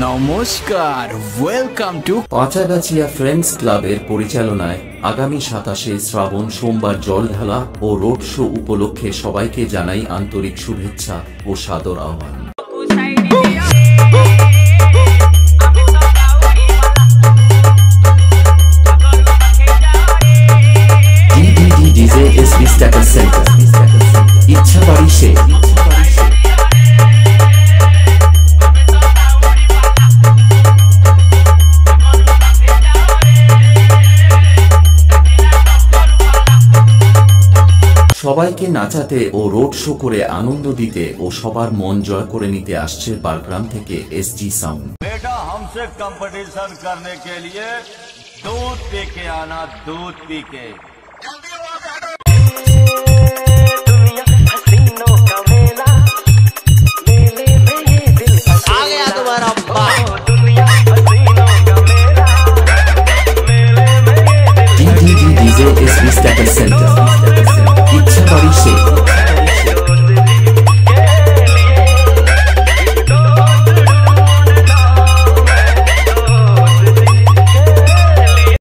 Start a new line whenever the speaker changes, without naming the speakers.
নমস্কার, welcome to
পাঁচাগাছিয়া friends ক্লাবের পরিচালনায় আগামী 27শে শ্রাবণ সোমবার জলঢালা ও রোড শো উপলক্ষে সবাইকে জানাই আন্তরিক শুভেচ্ছা ও সাদর আহ্বান। ডিজে এসবি স্ট্যাটাস সেন্টার, ইচ্ছা বাড়ি সে। সবাইকে নাচাতে ও রোড শো করে আনন্দ দিতে ও সবার মন জয় করে নিতে আসছে বারগ্রাম থেকে এসজি সাউন্ড।
बेटा हमसे कंपटीशन करने के लिए दूध पी के आना, दूध पी के।
आ गया तुम्हारा
डीजे एसबी स्टैटस सेंटर।